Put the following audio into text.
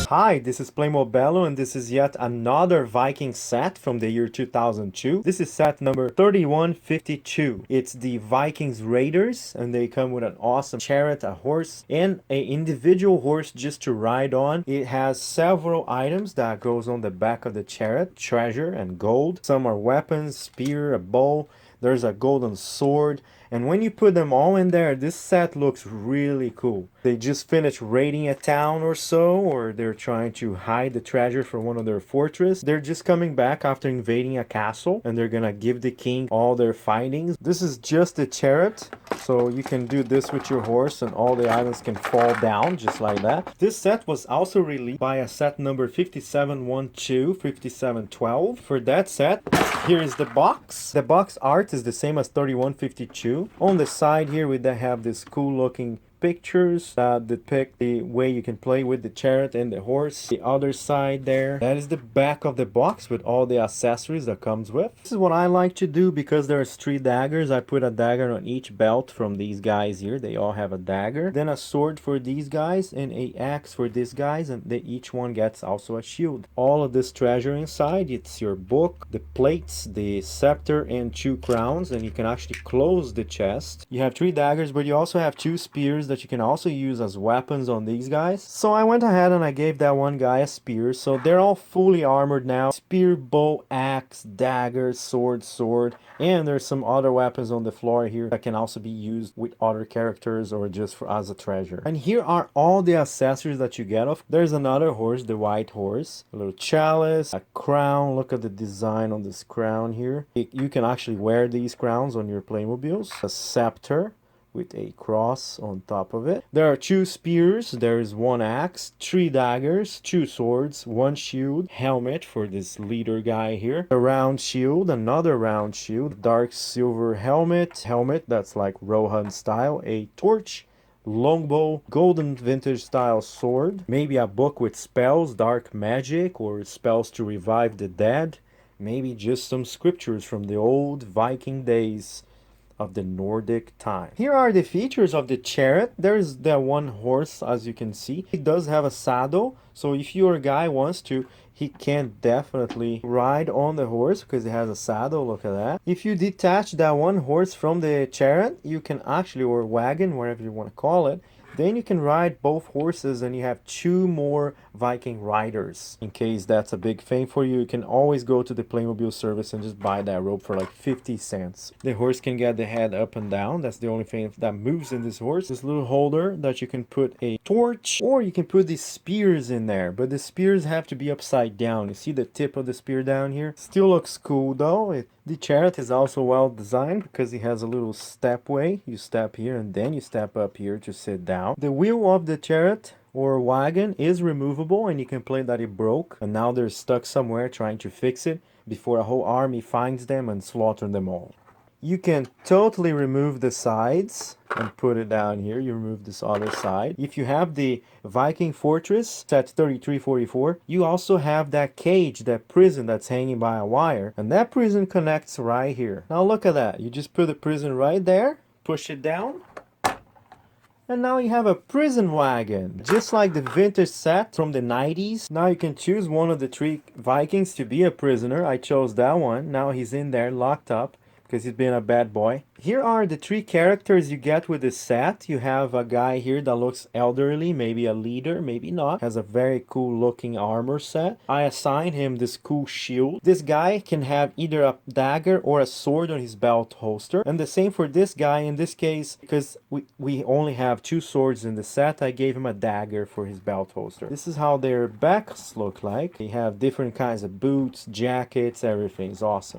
Hi, this is PlaymoBello and this is yet another Viking set from the year 2002. This is set number 3152. It's the Vikings Raiders and they come with an awesome chariot, a horse, and an individual horse just to ride on. It has several items that goes on the back of the chariot, treasure and gold. Some are weapons, spear, a bow. There's a golden sword. And when you put them all in there, this set looks really cool. They just finished raiding a town or so, or they're trying to hide the treasure from one of their fortress. They're just coming back after invading a castle, and they're gonna give the king all their findings. This is just a chariot, so you can do this with your horse and all the items can fall down just like that. This set was also released by a set number 5712, 5712. For that set, here is the box. The box art is the same as 3152. On the side here we have this cool looking pictures that depict the way you can play with the chariot and the horse. The other side there, that is the back of the box with all the accessories that comes with. This is what I like to do because there's 3 daggers. I put a dagger on each belt from these guys here. They all have a dagger. Then a sword for these guys and a axe for these guys, and each one gets also a shield. All of this treasure inside, it's your book, the plates, the scepter, and 2 crowns, and you can actually close the chest. You have 3 daggers, but you also have 2 spears that you can also use as weapons on these guys. So I went ahead and I gave that one guy a spear. So they're all fully armored now. Spear, bow, axe, dagger, sword, and there's some other weapons on the floor here that can also be used with other characters or just as a treasure. And here are all the accessories that you get off. There's another horse, the white horse, a little chalice, a crown. Look at the design on this crown here. You can actually wear these crowns on your Playmobiles. A scepter with a cross on top of it. There are 2 spears, there is 1 axe, 3 daggers, 2 swords, 1 shield, helmet for this leader guy here, a round shield, another round shield, dark silver helmet that's like Rohan style, a torch, longbow, golden vintage style sword, maybe a book with spells, dark magic, or spells to revive the dead, maybe just some scriptures from the old Viking days of the Nordic time. Here are the features of the chariot. There's the 1 horse, as you can see. It does have a saddle, so if your guy wants to, he can definitely ride on the horse because it has a saddle. Look at that. If you detach that 1 horse from the chariot, you can actually, or wagon, whatever you want to call it, then you can ride both horses and you have 2 more Viking riders. In case that's a big thing for you, you can always go to the Playmobil service and just buy that rope for like 50 cents. The horse can get the head up and down. That's the only thing that moves in this horse. This little holder that you can put a torch, or you can put these spears in there. But the spears have to be upside down. You see the tip of the spear down here? Still looks cool though. The chariot is also well designed because it has a little stepway. You step here and then you step up here to sit down. The wheel of the chariot or wagon is removable and you can play that it broke and now they're stuck somewhere trying to fix it before a whole army finds them and slaughter them all. You can totally remove the sides and put it down here. You remove this other side. If you have the Viking Fortress set 3344, you also have that cage, that prison that's hanging by a wire. And that prison connects right here. Now look at that. You just put the prison right there, push it down, and now you have a prison wagon. Just like the vintage set from the 90s. Now you can choose one of the 3 Vikings to be a prisoner. I chose that one. Now he's in there locked up because he's been a bad boy. Here are the 3 characters you get with this set. You have a guy here that looks elderly, maybe a leader, maybe not. Has a very cool looking armor set. I assigned him this cool shield. This guy can have either a dagger or a sword on his belt holster. And the same for this guy. In this case, because we only have 2 swords in the set, I gave him a dagger for his belt holster. This is how their backs look like. They have different kinds of boots, jackets, everything's awesome.